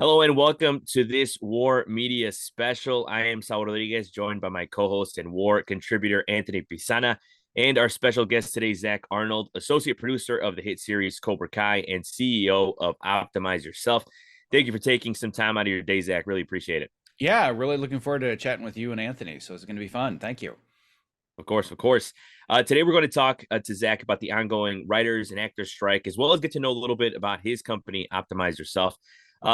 Hello and welcome to this WARR Media special. I am Saul, joined by my co-host and WARR contributor Anthony Pizana, and our special guest today, Zack Arnold, associate producer of the hit series Cobra Kai and CEO of Optimize Yourself. Thank you for taking some time out of your day, Zack. Really appreciate it. Yeah, really looking forward to chatting with you and Anthony. So it's going to be fun. Thank you. Of course, of course. Today we're going to talk to Zack about the ongoing writers and actors strike, as well as get to know a little bit about his company, Optimize Yourself.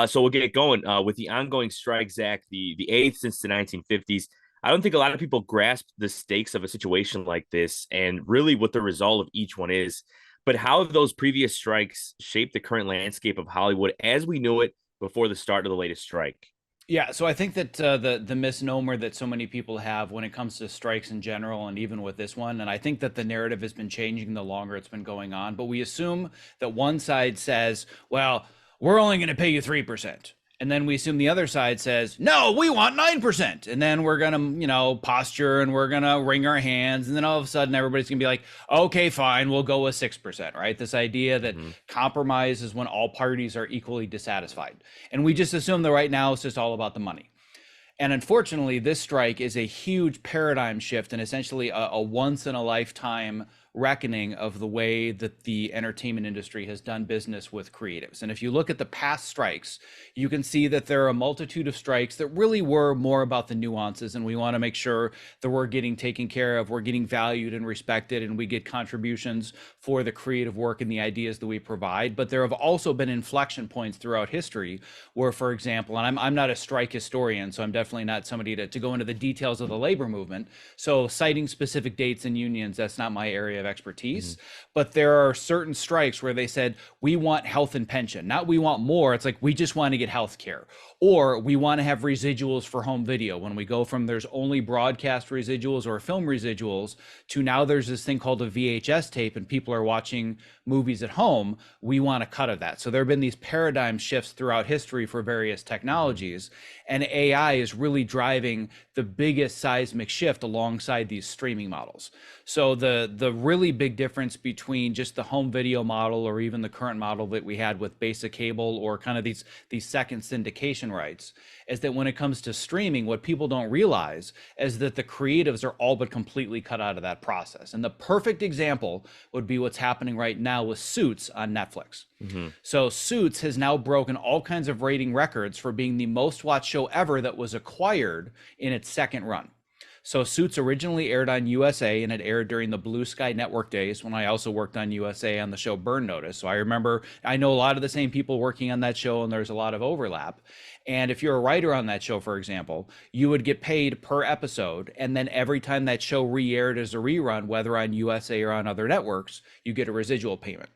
So we'll get going with the ongoing strike, Zack, the eighth since the 1950s. I don't think a lot of people grasp the stakes of a situation like this and really what the result of each one is. But how have those previous strikes shaped the current landscape of Hollywood as we knew it before the start of the latest strike? Yeah, so I think that the misnomer that so many people have when it comes to strikes in general, and even with this one, and I think that the narrative has been changing the longer it's been going on. But we assume that one side says, "Well, we're only going to pay you 3%," and then we assume the other side says, "No, we want 9%," and then we're gonna, posture and we're gonna wring our hands, and then all of a sudden everybody's gonna be like, "Okay, fine, we'll go with 6%," right? This idea that compromise is when all parties are equally dissatisfied. And we just assume that right now it's just all about the money. And unfortunately, this strike is a huge paradigm shift and essentially a once in a lifetime reckoning of the way that the entertainment industry has done business with creatives. And if you look at the past strikes, you can see that there are a multitude of strikes that really were more about the nuances, and we want to make sure that we're getting taken care of, we're getting valued and respected, and we get contributions for the creative work and the ideas that we provide. But there have also been inflection points throughout history where, for example, and I'm not a strike historian, so I'm definitely not somebody to go into the details of the labor movement. So citing specific dates and unions, that's not my area of expertise. But there are certain strikes where they said, we want health and pension, not we want more. It's like, we just want to get health care, or we want to have residuals for home video. When we go from there's only broadcast residuals or film residuals to now there's this thing called a VHS tape and people are watching movies at home, we want a cut of that. So there have been these paradigm shifts throughout history for various technologies, and AI is really driving the biggest seismic shift alongside these streaming models. So the really big difference between just the home video model or even the current model that we had with basic cable or kind of these second syndication rights is that when it comes to streaming, what people don't realize is that the creatives are all but completely cut out of that process. And the perfect example would be what's happening right now with Suits on Netflix. So Suits has now broken all kinds of rating records for being the most watched show ever that was acquired in its second run. So Suits originally aired on USA, and it aired during the Blue Sky Network days when I also worked on USA on the show Burn Notice. So I know a lot of the same people working on that show, and there's a lot of overlap. And if you're a writer on that show, for example, you would get paid per episode. And then every time that show re-aired as a rerun, whether on USA or on other networks, you get a residual payment.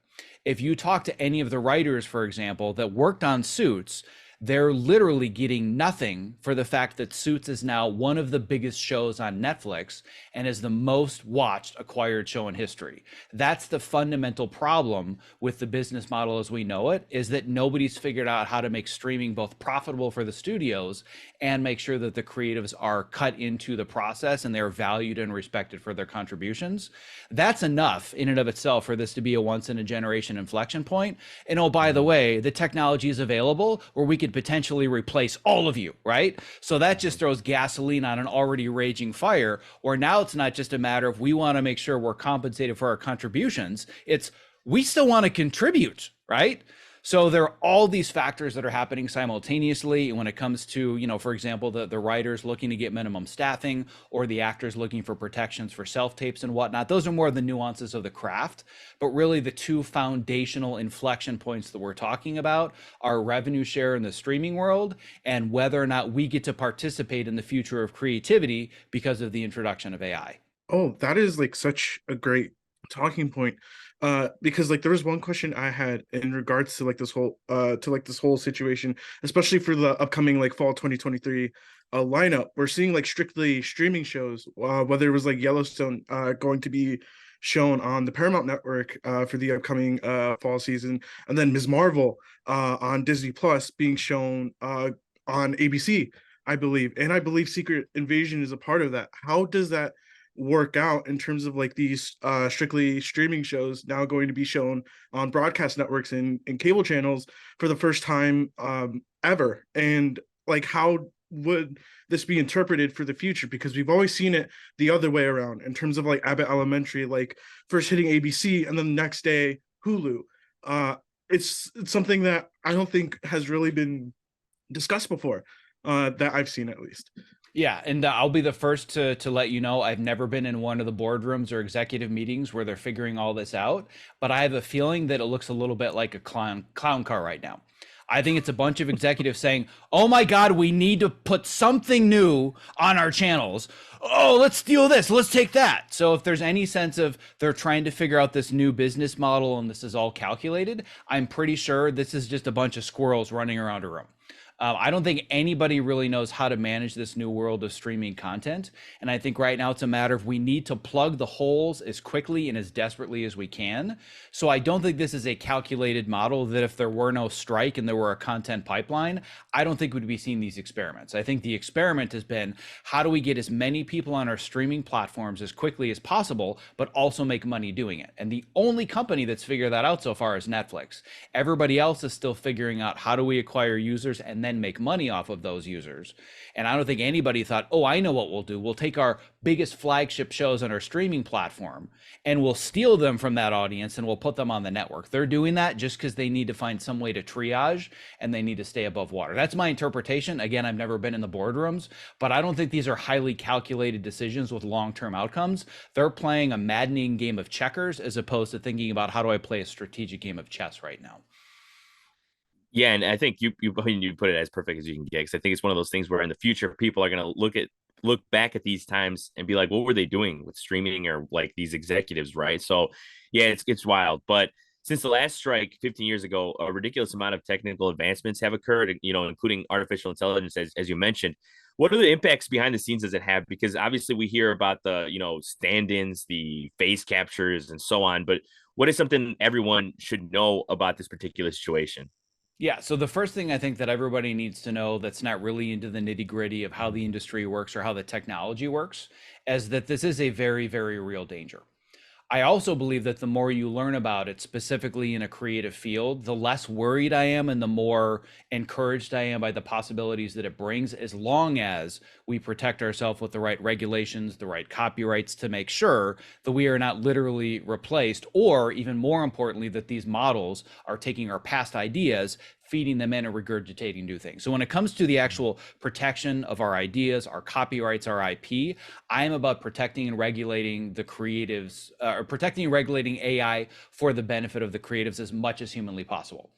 If you talk to any of the writers, for example, that worked on Suits, they're literally getting nothing for the fact that Suits is now one of the biggest shows on Netflix and is the most watched acquired show in history. That's the fundamental problem with the business model as we know it, is that nobody's figured out how to make streaming both profitable for the studios and make sure that the creatives are cut into the process and they're valued and respected for their contributions. That's enough in and of itself for this to be a once in a generation inflection point. And oh, by the way, the technology is available where we could potentially replace all of you, right? So that just throws gasoline on an already raging fire, where now it's not just a matter of we want to make sure we're compensated for our contributions. It's we still want to contribute, right? So there are all these factors that are happening simultaneously when it comes to, for example, the writers looking to get minimum staffing or the actors looking for protections for self-tapes and whatnot. Those are more the nuances of the craft. But really the two foundational inflection points that we're talking about are revenue share in the streaming world and whether or not we get to participate in the future of creativity because of the introduction of AI. Oh, that is like such a great talking point. Because like there was one question I had in regards to like this whole situation, especially for the upcoming like fall 2023 lineup. We're seeing like strictly streaming shows, whether it was like Yellowstone going to be shown on the Paramount Network for the upcoming fall season, and then Ms. Marvel on Disney Plus being shown on ABC, I believe. And I believe Secret Invasion is a part of that. How does that work out in terms of like these strictly streaming shows now going to be shown on broadcast networks and cable channels for the first time ever. And like, how would this be interpreted for the future? Because we've always seen it the other way around in terms of like Abbott Elementary, like first hitting ABC and then the next day Hulu. It's something that I don't think has really been discussed before, that I've seen at least. Yeah, and I'll be the first to let you know I've never been in one of the boardrooms or executive meetings where they're figuring all this out, but I have a feeling that it looks a little bit like a clown car right now. I think it's a bunch of executives saying, "Oh my God, we need to put something new on our channels. Oh, let's steal this, let's take that." So if there's any sense of they're trying to figure out this new business model and this is all calculated, I'm pretty sure this is just a bunch of squirrels running around a room. I don't think anybody really knows how to manage this new world of streaming content. And I think right now it's a matter of we need to plug the holes as quickly and as desperately as we can. So I don't think this is a calculated model that if there were no strike and there were a content pipeline, I don't think we'd be seeing these experiments. I think the experiment has been, how do we get as many people on our streaming platforms as quickly as possible, but also make money doing it? And the only company that's figured that out so far is Netflix. Everybody else is still figuring out how do we acquire users and then make money off of those users. And I don't think anybody thought, oh, I know what we'll do. We'll take our biggest flagship shows on our streaming platform and we'll steal them from that audience and we'll put them on the network. They're doing that just because they need to find some way to triage and they need to stay above water. That's my interpretation. Again, I've never been in the boardrooms, but I don't think these are highly calculated decisions with long-term outcomes. They're playing a maddening game of checkers as opposed to thinking about how do I play a strategic game of chess right now. Yeah, and I think you put it as perfect as you can get, because I think it's one of those things where in the future people are going to look back at these times and be like, what were they doing with streaming or like these executives, right? So yeah, it's wild. But since the last strike 15 years ago, a ridiculous amount of technical advancements have occurred, including artificial intelligence, as you mentioned. What are the impacts behind the scenes does it have? Because obviously we hear about the, stand-ins, the face captures and so on, but what is something everyone should know about this particular situation? Yeah, so the first thing I think that everybody needs to know that's not really into the nitty gritty of how the industry works or how the technology works is that this is a very, very real danger. I also believe that the more you learn about it, specifically in a creative field, the less worried I am and the more encouraged I am by the possibilities that it brings, as long as we protect ourselves with the right regulations, the right copyrights to make sure that we are not literally replaced, or even more importantly, that these models are taking our past ideas, feeding them in and regurgitating new things. So when it comes to the actual protection of our ideas, our copyrights, our IP, I am about protecting and regulating the creatives, or protecting and regulating AI for the benefit of the creatives as much as humanly possible.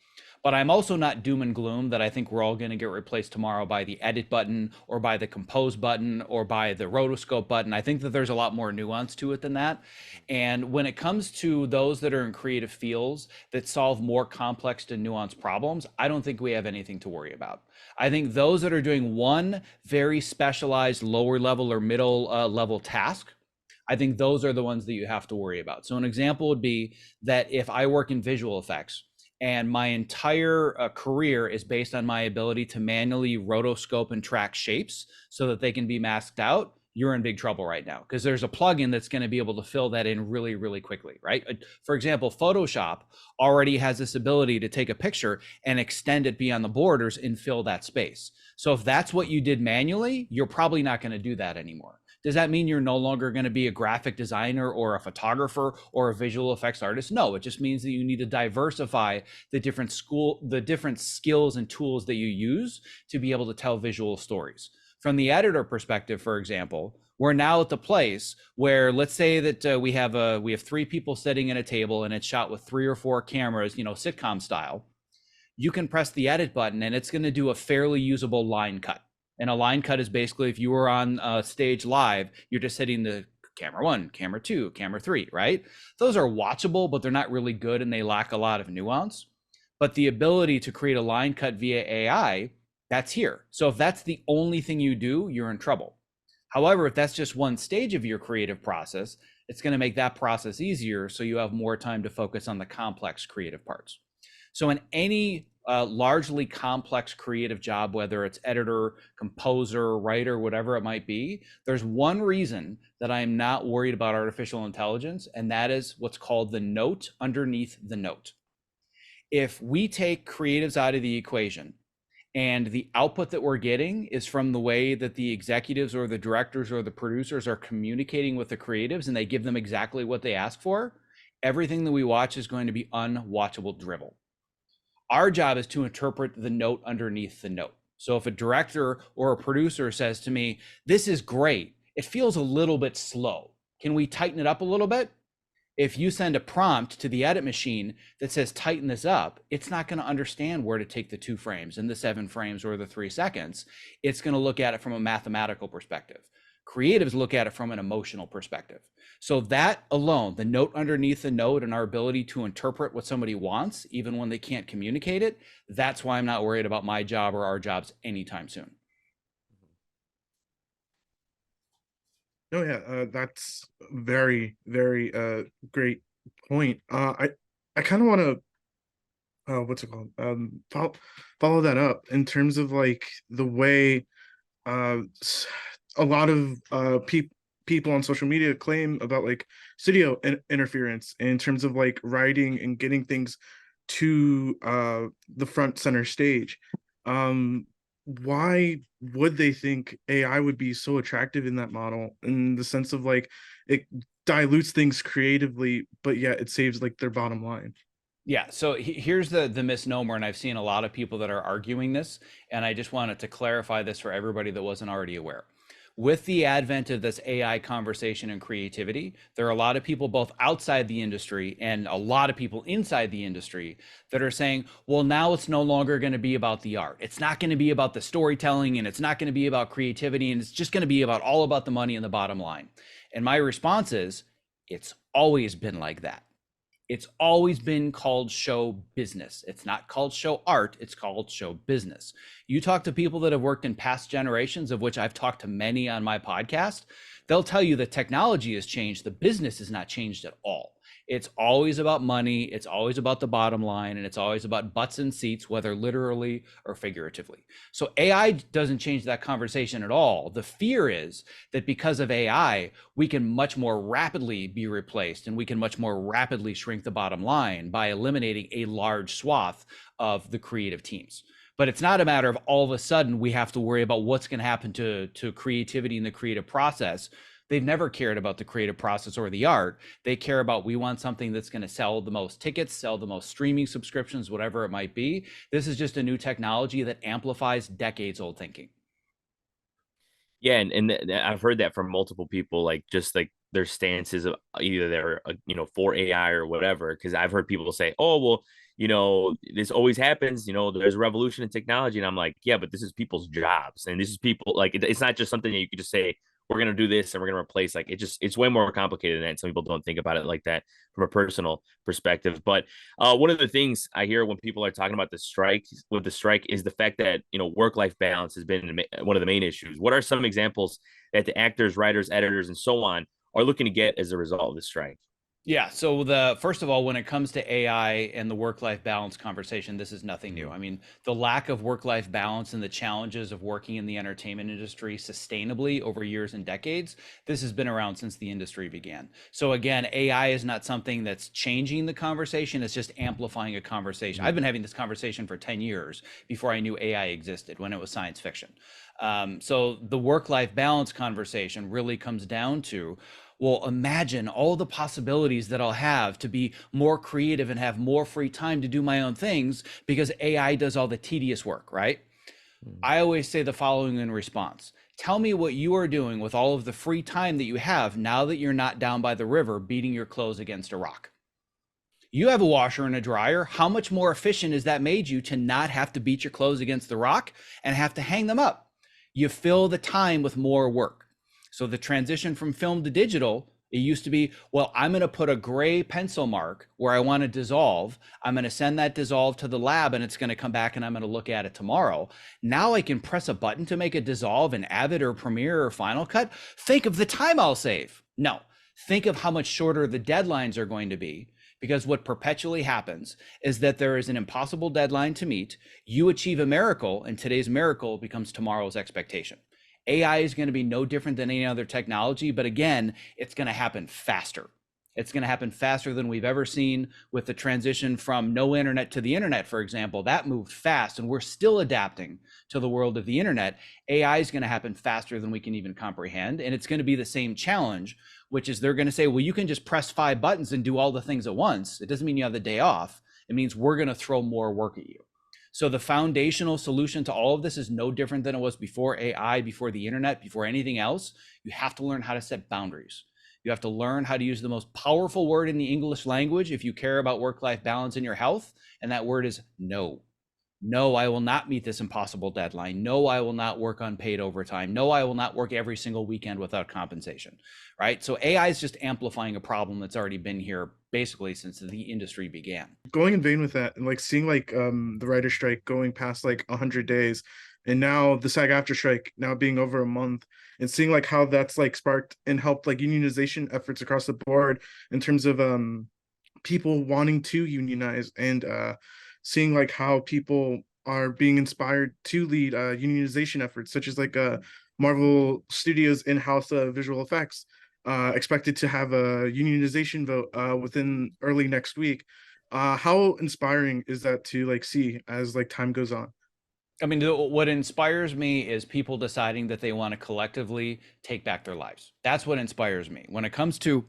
But I'm also not doom and gloom that I think we're all going to get replaced tomorrow by the edit button or by the compose button or by the rotoscope button. I think that there's a lot more nuance to it than that. And when it comes to those that are in creative fields that solve more complex and nuanced problems, I don't think we have anything to worry about. I think those that are doing one very specialized lower level or middle level task, I think those are the ones that you have to worry about. So an example would be that if I work in visual effects, and my entire career is based on my ability to manually rotoscope and track shapes so that they can be masked out, you're in big trouble right now because there's a plugin that's going to be able to fill that in really, really quickly, right? For example, Photoshop already has this ability to take a picture and extend it beyond the borders and fill that space. So if that's what you did manually, you're probably not going to do that anymore. Does that mean you're no longer going to be a graphic designer or a photographer or a visual effects artist? No, it just means that you need to diversify the different skills and tools that you use to be able to tell visual stories. From the editor perspective, for example, we're now at the place where, let's say that we have 3 people sitting at a table and it's shot with 3 or 4 cameras, sitcom style. You can press the edit button and it's going to do a fairly usable line cut. And a line cut is basically if you were on stage live, you're just hitting the camera 1, camera 2, camera 3, right? Those are watchable, but they're not really good and they lack a lot of nuance. But the ability to create a line cut via AI, that's here. So if that's the only thing you do, you're in trouble. However, if that's just one stage of your creative process, it's going to make that process easier so you have more time to focus on the complex creative parts. So in any largely complex creative job, whether it's editor, composer, writer, whatever it might be, there's one reason that I'm not worried about artificial intelligence, and that is what's called the note underneath the note. If we take creatives out of the equation And the output that we're getting is from the way that the executives or the directors or the producers are communicating with the creatives, and they give them exactly what they ask for. Everything that we watch is going to be unwatchable drivel. Our job is to interpret the note underneath the note. So if a director or a producer says to me, this is great, it feels a little bit slow, can we tighten it up a little bit? If you send a prompt to the edit machine that says tighten this up, it's not going to understand where to take the 2 frames and the 7 frames or the 3 seconds. It's going to look at it from a mathematical perspective. Creatives look at it from an emotional perspective. So that alone, the note underneath the note and our ability to interpret what somebody wants, even when they can't communicate it, that's why I'm not worried about my job or our jobs anytime soon. Oh yeah, that's very, very great point. I kind of want to what's it called? Follow that up in terms of like the way a lot of people on social media claim about like studio interference in terms of like writing and getting things to the front center stage. Why would they think AI would be so attractive in that model, in the sense of like it dilutes things creatively, but yet it saves like their bottom line? Yeah, so here's the misnomer, and I've seen a lot of people that are arguing this, and I just wanted to clarify this for everybody that wasn't already aware. With the advent of this AI conversation and creativity, there are a lot of people both outside the industry and a lot of people inside the industry that are saying, well, now it's no longer going to be about the art. It's not going to be about the storytelling, and it's not going to be about creativity, and it's just going to be about all about the money and the bottom line. And my response is, it's always been like that. It's always been called show business. It's not called show art, it's called show business. You talk to people that have worked in past generations, of which I've talked to many on my podcast, they'll tell you the technology has changed, the business has not changed at all. It's always about money, it's always about the bottom line, and it's always about butts and seats, whether literally or figuratively. So AI doesn't change that conversation at all. The fear is that because of AI, we can much more rapidly be replaced, and we can much more rapidly shrink the bottom line by eliminating a large swath of the creative teams. But it's not a matter of all of a sudden we have to worry about what's going to happen to creativity in the creative process. They've never cared about the creative process or the art. They care about, we want something that's going to sell the most tickets, sell the most streaming subscriptions, whatever it might be. This is just a new technology that amplifies decades old thinking. Yeah, and I've heard that from multiple people, like just like their stances of either they're for AI or whatever. Because I've heard people say, "Oh, well, this always happens. There's a revolution in technology," and I'm like, "Yeah, but this is people's jobs, and this is people like it's not just something that you could just say we're gonna do this and we're gonna replace. Like it's way more complicated than that. Some people don't think about it like that from a personal perspective. But one of the things I hear when people are talking about the strike is the fact that work-life balance has been one of the main issues. What are some examples that the actors, writers, editors, and so on are looking to get as a result of the strike? Yeah. So first of all, when it comes to AI and the work-life balance conversation, this is nothing new. I mean, the lack of work-life balance and the challenges of working in the entertainment industry sustainably over years and decades, this has been around since the industry began. So again, AI is not something that's changing the conversation, it's just amplifying a conversation. I've been having this conversation for 10 years before I knew AI existed, when it was science fiction. So the work-life balance conversation really comes down to, well, imagine all the possibilities that I'll have to be more creative and have more free time to do my own things because AI does all the tedious work, right? I always say the following in response. Tell me what you are doing with all of the free time that you have now that you're not down by the river beating your clothes against a rock. You have a washer and a dryer. How much more efficient has that made you to not have to beat your clothes against the rock and have to hang them up? You fill the time with more work. So the transition from film to digital, it used to be, well, I'm going to put a gray pencil mark where I want to dissolve. I'm going to send that dissolve to the lab and it's going to come back and I'm going to look at it tomorrow. Now I can press a button to make a dissolve in Avid or Premiere or Final Cut. Think of the time I'll save. No, think of how much shorter the deadlines are going to be. Because what perpetually happens is that there is an impossible deadline to meet. You achieve a miracle, and today's miracle becomes tomorrow's expectation. AI is going to be no different than any other technology, but again, it's going to happen faster. It's going to happen faster than we've ever seen with the transition from no internet to the internet, for example. That moved fast, and we're still adapting to the world of the internet. AI is going to happen faster than we can even comprehend. And it's going to be the same challenge, which is they're going to say, well, you can just press 5 buttons and do all the things at once. It doesn't mean you have the day off. It means we're going to throw more work at you. So the foundational solution to all of this is no different than it was before AI, before the internet, before anything else. You have to learn how to set boundaries. You have to learn how to use the most powerful word in the English language if you care about work-life balance and your health, and that word is no. No, I will not meet this impossible deadline. No, I will not work unpaid overtime. No, I will not work every single weekend without compensation, right? So AI is just amplifying a problem that's already been here basically since the industry began. Going in vain with that, and like seeing like the writer strike going past like 100 days, and now the SAG-AFTRA strike now being over a month, and seeing like how that's like sparked and helped like unionization efforts across the board in terms of people wanting to unionize, and seeing like how people are being inspired to lead unionization efforts, such as like Marvel Studios in-house visual effects expected to have a unionization vote within early next week. How inspiring is that to like see as like time goes on? I mean, what inspires me is people deciding that they want to collectively take back their lives. That's what inspires me. When it comes to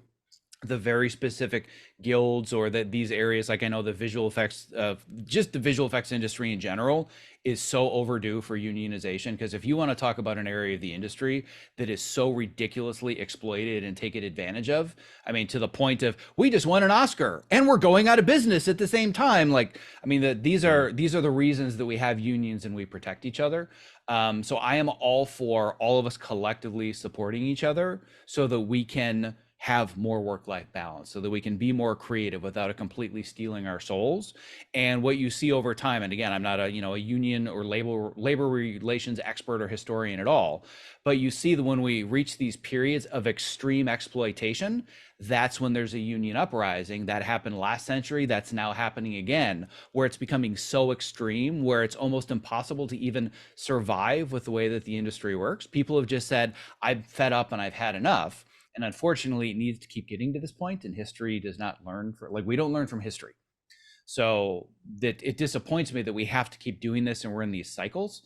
the very specific guilds or that these areas, like I know the visual effects of just the visual effects industry in general is so overdue for unionization. Because if you want to talk about an area of the industry that is so ridiculously exploited and taken advantage of, I mean, to the point of we just won an Oscar and we're going out of business at the same time. Like, I mean, these are the reasons that we have unions and we protect each other. So I am all for all of us collectively supporting each other so that we can have more work-life balance, so that we can be more creative without it completely stealing our souls. And what you see over time, and again, I'm not a union or labor relations expert or historian at all, but you see that when we reach these periods of extreme exploitation, that's when there's a union uprising. That happened last century. That's now happening again, where it's becoming so extreme, where it's almost impossible to even survive with the way that the industry works. People have just said, I'm fed up and I've had enough. And unfortunately, it needs to keep getting to this point, and history does not learn we don't learn from history. So that it disappoints me that we have to keep doing this and we're in these cycles.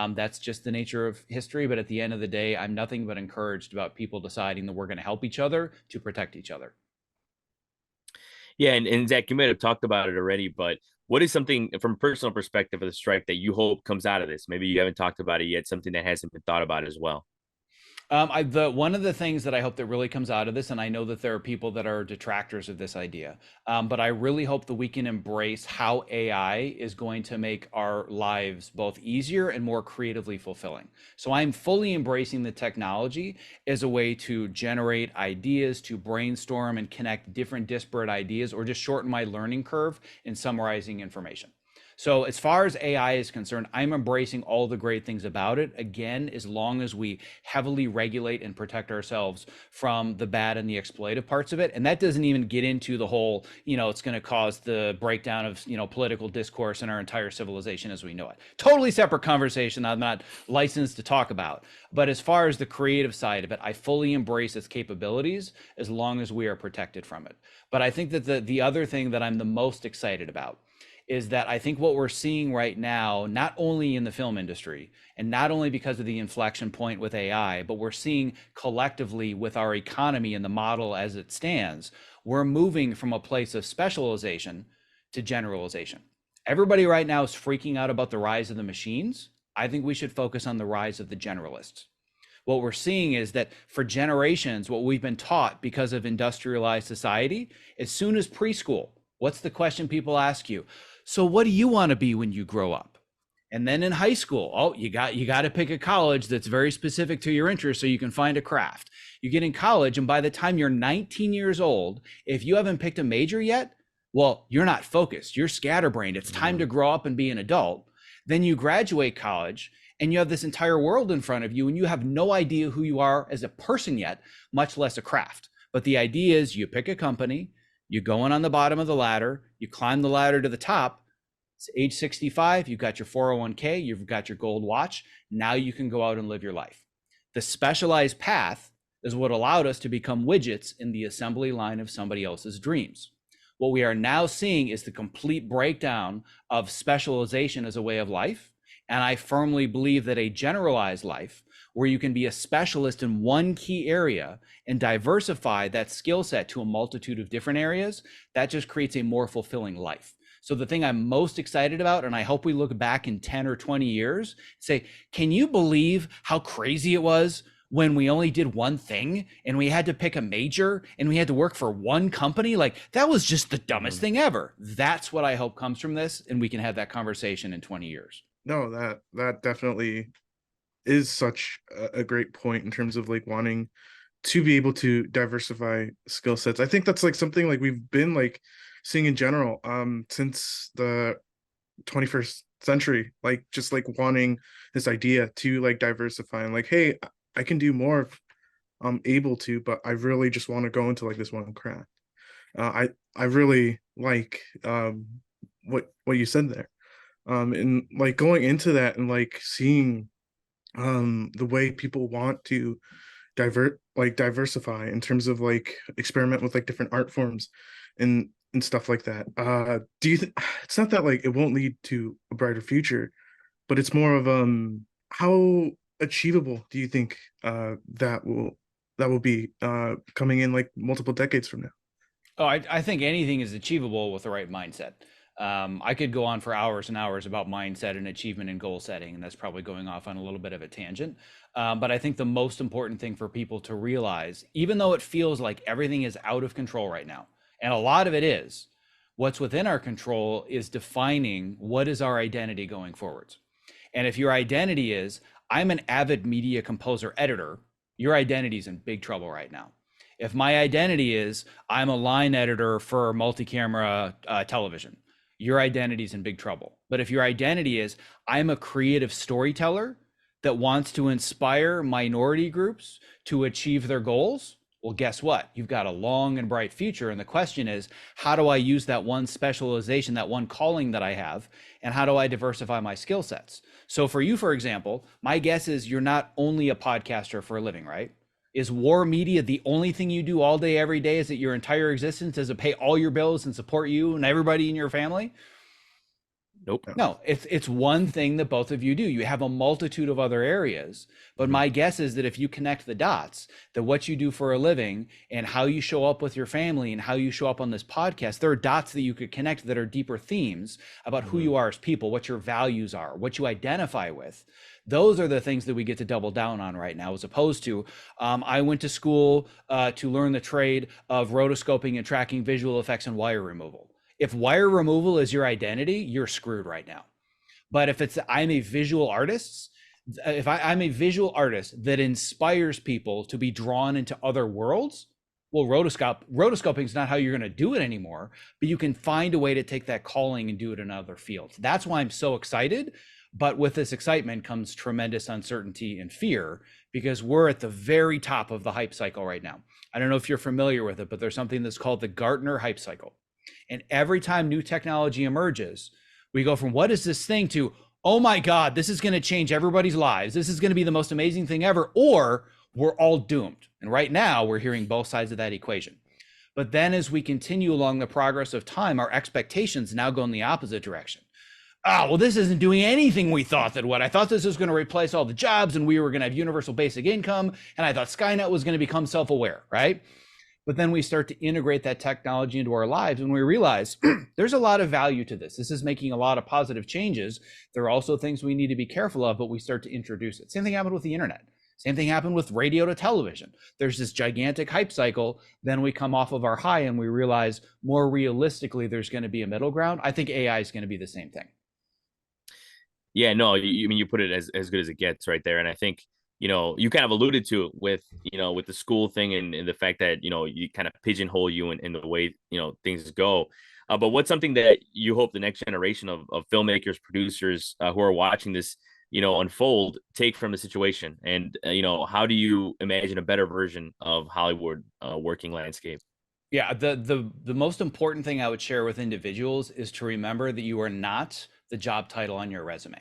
That's just the nature of history. But at the end of the day, I'm nothing but encouraged about people deciding that we're going to help each other to protect each other. Yeah, and Zach, you might have talked about it already, but what is something from a personal perspective of the strike that you hope comes out of this? Maybe you haven't talked about it yet, something that hasn't been thought about as well. One of the things that I hope that really comes out of this, and I know that there are people that are detractors of this idea, but I really hope that we can embrace how AI is going to make our lives both easier and more creatively fulfilling. So I'm fully embracing the technology as a way to generate ideas, to brainstorm and connect different disparate ideas, or just shorten my learning curve in summarizing information. So as far as AI is concerned, I'm embracing all the great things about it. Again, as long as we heavily regulate and protect ourselves from the bad and the exploitive parts of it. And that doesn't even get into the whole, it's going to cause the breakdown of, political discourse in our entire civilization as we know it. Totally separate conversation I'm not licensed to talk about. But as far as the creative side of it, I fully embrace its capabilities as long as we are protected from it. But I think that the other thing that I'm the most excited about is that I think what we're seeing right now, not only in the film industry and not only because of the inflection point with AI, but we're seeing collectively with our economy and the model as it stands, we're moving from a place of specialization to generalization. Everybody right now is freaking out about the rise of the machines. I think we should focus on the rise of the generalists. What we're seeing is that for generations, what we've been taught because of industrialized society, as soon as preschool, what's the question people ask you? So what do you want to be when you grow up? And then in high school, oh, you got to pick a college that's very specific to your interest so you can find a craft. You get in college, and by the time you're 19 years old, if you haven't picked a major yet, well, you're not focused. You're scatterbrained. It's time to grow up and be an adult. Then you graduate college, and you have this entire world in front of you, and you have no idea who you are as a person yet, much less a craft. But the idea is you pick a company, you go in on the bottom of the ladder, you climb the ladder to the top. It's age 65, you've got your 401k, you've got your gold watch. Now you can go out and live your life. The specialized path is what allowed us to become widgets in the assembly line of somebody else's dreams. What we are now seeing is the complete breakdown of specialization as a way of life. And I firmly believe that a generalized life, where you can be a specialist in one key area and diversify that skill set to a multitude of different areas, that just creates a more fulfilling life. So the thing I'm most excited about, and I hope we look back in 10 or 20 years, say, can you believe how crazy it was when we only did one thing and we had to pick a major and we had to work for one company? Like, that was just the dumbest thing ever. That's what I hope comes from this, and we can have that conversation in 20 years. No, that definitely is such a great point in terms of like wanting to be able to diversify skill sets. I think that's like something like we've been like seeing in general since the 21st century, like just like wanting this idea to like diversify and like, hey, I can do more if I'm able to, but I really just want to go into like this one craft. I really like what you said there. And like going into that and like seeing the way people want to diversify in terms of like experiment with like different art forms and stuff like that. Do you think it's not that like it won't lead to a brighter future, but it's more of how achievable do you think that will be coming in like multiple decades from now? Oh, I think anything is achievable with the right mindset. I could go on for hours and hours about mindset and achievement and goal setting, and that's probably going off on a little bit of a tangent. But I think the most important thing for people to realize, even though it feels like everything is out of control right now, and a lot of it is, what's within our control is defining what is our identity going forwards. And if your identity is, I'm an avid media composer editor, your identity is in big trouble right now. If my identity is, I'm a line editor for multi-camera television, your identity is in big trouble. But if your identity is, I'm a creative storyteller that wants to inspire minority groups to achieve their goals, well, guess what? You've got a long and bright future. And the question is, how do I use that one specialization, that one calling that I have, and how do I diversify my skill sets? So for you, for example, my guess is you're not only a podcaster for a living, right? Is WARR Media the only thing you do all day, every day? Is it your entire existence? Does it pay all your bills and support you and everybody in your family? Nope. No, it's one thing that both of you do. You have a multitude of other areas, but my guess is that if you connect the dots, that what you do for a living and how you show up with your family and how you show up on this podcast, there are dots that you could connect that are deeper themes about who you are as people, what your values are, what you identify with. Those are the things that we get to double down on right now, as opposed to, I went to school to learn the trade of rotoscoping and tracking visual effects and wire removal. If wire removal is your identity, you're screwed right now. But if it's, I'm a visual artist, if I'm a visual artist that inspires people to be drawn into other worlds, well, rotoscoping is not how you're going to do it anymore, but you can find a way to take that calling and do it in other fields. That's why I'm so excited. But with this excitement comes tremendous uncertainty and fear, because we're at the very top of the hype cycle right now. I don't know if you're familiar with it, but there's something that's called the Gartner hype cycle. And every time new technology emerges, we go from what is this thing to, oh my God, this is going to change everybody's lives. This is going to be the most amazing thing ever, or we're all doomed. And right now we're hearing both sides of that equation. But then as we continue along the progress of time, our expectations now go in the opposite direction. Oh, well, this isn't doing anything we thought that would. I thought this was going to replace all the jobs and we were going to have universal basic income. And I thought Skynet was going to become self-aware, right? But then we start to integrate that technology into our lives and we realize there's a lot of value to this. This is making a lot of positive changes. There are also things we need to be careful of, but we start to introduce it. Same thing happened with the internet. Same thing happened with radio to television. There's this gigantic hype cycle. Then we come off of our high and we realize more realistically, there's going to be a middle ground. I think AI is going to be the same thing. Yeah, no, I mean, you put it as good as it gets right there. And I think, you kind of alluded to it with, with the school thing and the fact that, you kind of pigeonhole you in the way, things go. But what's something that you hope the next generation of filmmakers, producers who are watching this, unfold, take from the situation? And, how do you imagine a better version of Hollywood working landscape? Yeah, the most important thing I would share with individuals is to remember that you are not the job title on your resume.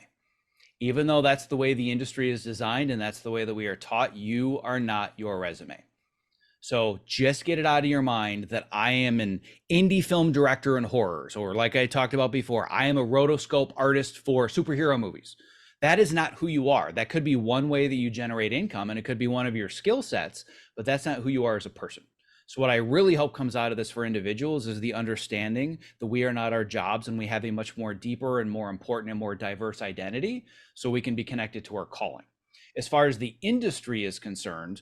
Even though that's the way the industry is designed and that's the way that we are taught, you are not your resume. So just get it out of your mind that I am an indie film director in horrors, or like I talked about before, I am a rotoscope artist for superhero movies. That is not who you are. That could be one way that you generate income, and it could be one of your skill sets, but that's not who you are as a person. So what I really hope comes out of this for individuals is the understanding that we are not our jobs, and we have a much more deeper and more important and more diverse identity, so we can be connected to our calling. As far as the industry is concerned,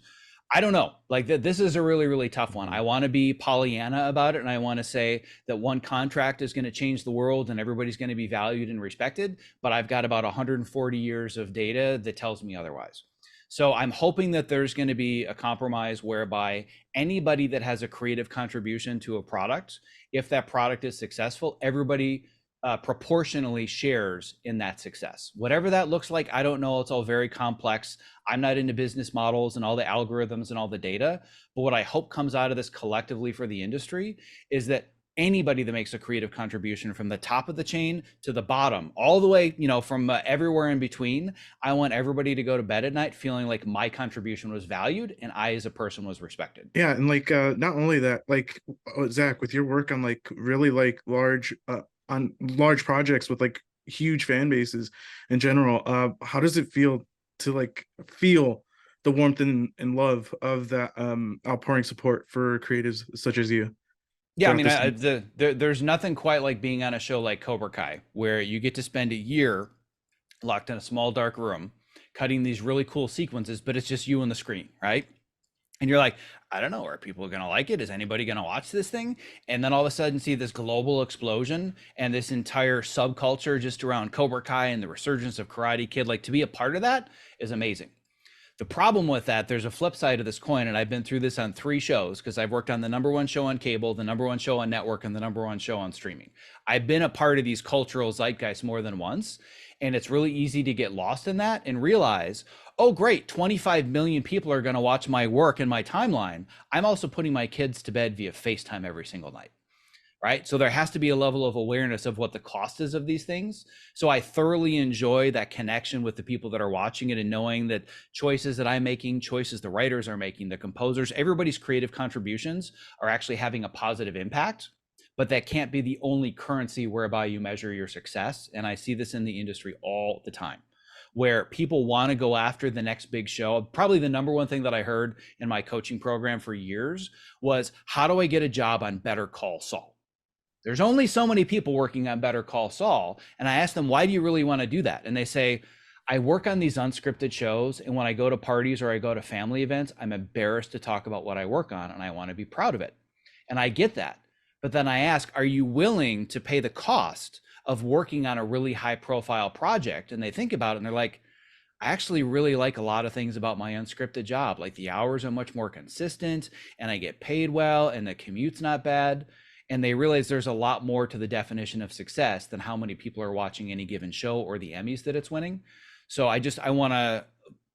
I don't know. Like this is a really, really tough one. I want to be Pollyanna about it, and I want to say that one contract is going to change the world and everybody's going to be valued and respected. But I've got about 140 years of data that tells me otherwise. So I'm hoping that there's going to be a compromise whereby anybody that has a creative contribution to a product, if that product is successful, everybody proportionally shares in that success. Whatever that looks like, I don't know. It's all very complex. I'm not into business models and all the algorithms and all the data. But what I hope comes out of this collectively for the industry is that anybody that makes a creative contribution from the top of the chain to the bottom, all the way, from everywhere in between, I want everybody to go to bed at night feeling like my contribution was valued and I as a person was respected. Yeah, and like not only that, like Zach, with your work on like really like large on large projects with like huge fan bases in general, how does it feel to like feel the warmth and love of that outpouring support for creatives such as you Yeah, I throughout mean, this? there's nothing quite like being on a show like Cobra Kai, where you get to spend a year locked in a small dark room, cutting these really cool sequences, but it's just you and the screen, right? And you're like, I don't know, are people going to like it? Is anybody going to watch this thing? And then all of a sudden see this global explosion and this entire subculture just around Cobra Kai and the resurgence of Karate Kid. Like, to be a part of that is amazing. The problem with that, there's a flip side of this coin, and I've been through this on 3 shows because I've worked on the #1 show on cable, the #1 show on network, and the #1 show on streaming. I've been a part of these cultural zeitgeists more than once, and it's really easy to get lost in that and realize, oh great, 25 million people are going to watch my work and my timeline. I'm also putting my kids to bed via FaceTime every single night. Right? So there has to be a level of awareness of what the cost is of these things. So I thoroughly enjoy that connection with the people that are watching it and knowing that choices that I'm making, choices the writers are making, the composers, everybody's creative contributions are actually having a positive impact. But that can't be the only currency whereby you measure your success. And I see this in the industry all the time, where people want to go after the next big show. Probably the #1 thing that I heard in my coaching program for years was, how do I get a job on Better Call Saul? There's only so many people working on Better Call Saul. And I asked them, why do you really want to do that? And they say, I work on these unscripted shows, and when I go to parties or I go to family events, I'm embarrassed to talk about what I work on, and I want to be proud of it. And I get that. But then I ask, are you willing to pay the cost of working on a really high profile project? And they think about it and they're like, I actually really like a lot of things about my unscripted job. Like, the hours are much more consistent and I get paid well and the commute's not bad. And they realize there's a lot more to the definition of success than how many people are watching any given show or the Emmys that it's winning. So I want to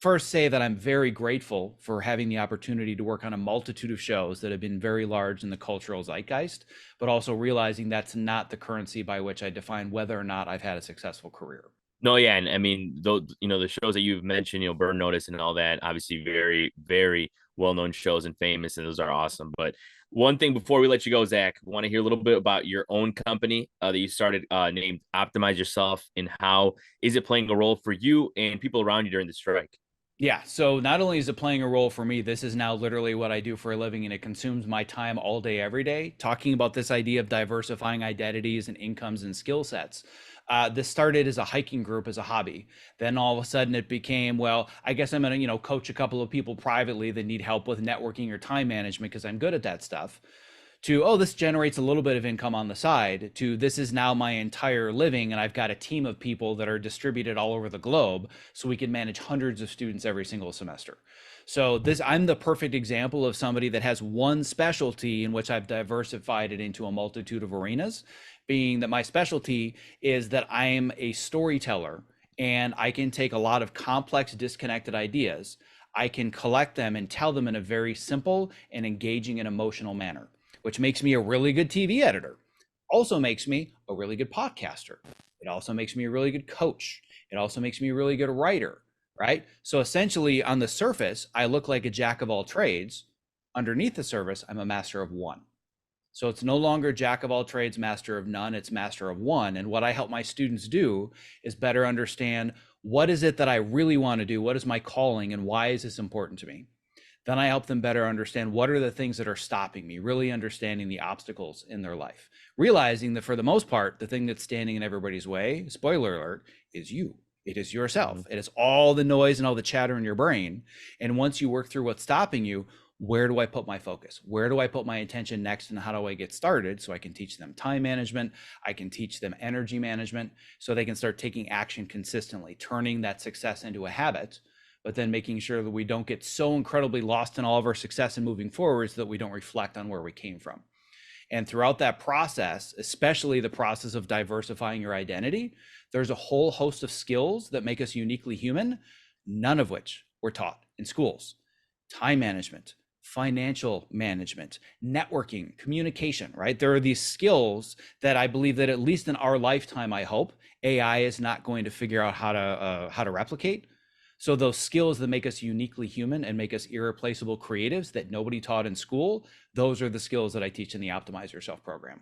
first say that I'm very grateful for having the opportunity to work on a multitude of shows that have been very large in the cultural zeitgeist, but also realizing that's not the currency by which I define whether or not I've had a successful career. No, yeah, and I mean, those, the shows that you've mentioned, Burn Notice and all that, obviously very, very well-known shows and famous, and those are awesome. But one thing before we let you go, Zach, I want to hear a little bit about your own company that you started, named Optimize Yourself, and how is it playing a role for you and people around you during the strike? Yeah, so not only is it playing a role for me, this is now literally what I do for a living, and it consumes my time all day, every day, talking about this idea of diversifying identities and incomes and skill sets. This started as a hiking group, as a hobby. Then all of a sudden it became, well, I guess I'm going to, coach a couple of people privately that need help with networking or time management because I'm good at that stuff. To, oh, this generates a little bit of income on the side, to this is now my entire living, and I've got a team of people that are distributed all over the globe, so we can manage hundreds of students every single semester. So I'm the perfect example of somebody that has one specialty in which I've diversified it into a multitude of arenas, being that my specialty is that I'm a storyteller, and I can take a lot of complex, disconnected ideas. I can collect them and tell them in a very simple and engaging and emotional manner, which makes me a really good TV editor. Also makes me a really good podcaster. It also makes me a really good coach. It also makes me a really good writer, right? So essentially, on the surface, I look like a jack of all trades. underneath the service, I'm a master of one. So it's no longer jack of all trades, master of none, it's master of one. And what I help my students do is better understand, what is it that I really want to do? What is my calling and why is this important to me? Then I help them better understand, what are the things that are stopping me, really understanding the obstacles in their life, realizing that for the most part, the thing that's standing in everybody's way, spoiler alert, is you. It is yourself. It is all the noise and all the chatter in your brain. And once you work through what's stopping you, where do I put my focus? Where do I put my attention next? And how do I get started? So I can teach them time management. I can teach them energy management so they can start taking action consistently, turning that success into a habit, but then making sure that we don't get so incredibly lost in all of our success and moving forward so that we don't reflect on where we came from. And throughout that process, especially the process of diversifying your identity, there's a whole host of skills that make us uniquely human, none of which were taught in schools. Time management, financial management, networking, communication, right? There are these skills that I believe that at least in our lifetime, I hope, AI is not going to figure out how to replicate. So those skills that make us uniquely human and make us irreplaceable creatives that nobody taught in school, those are the skills that I teach in the Optimize Yourself program.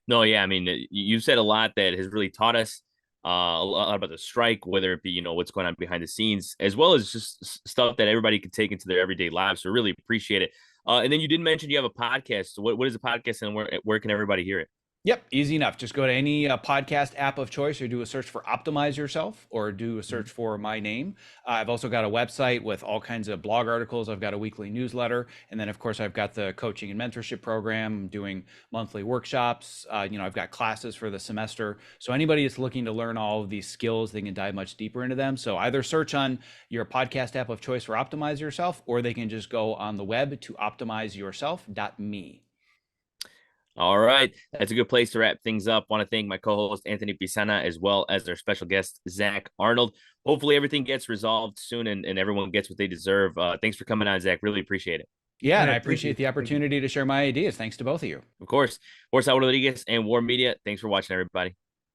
No, yeah, I mean, you've said a lot that has really taught us a lot about the strike, whether it be, you know, what's going on behind the scenes, as well as just stuff that everybody can take into their everyday lives. So really appreciate it. And then you did mention you have a podcast. So what is the podcast and where can everybody hear it? Yep, easy enough. Just go to any podcast app of choice or do a search for Optimize Yourself or do a search for my name. I've also got a website with all kinds of blog articles. I've got a weekly newsletter. And then, of course, I've got the coaching and mentorship program. I'm doing monthly workshops. I've got classes for the semester. So anybody that's looking to learn all of these skills, they can dive much deeper into them. So either search on your podcast app of choice for Optimize Yourself, or they can just go on the web to optimizeyourself.me. All right. That's a good place to wrap things up. Want to thank my co-host, Anthony Pizana, as well as our special guest, Zack Arnold. Hopefully everything gets resolved soon and everyone gets what they deserve. Thanks for coming on, Zack. Really appreciate it. Yeah, and I appreciate the opportunity to share my ideas. Thanks to both of you. Of course, Saul Rodriguez and WARR Media. Thanks for watching, everybody.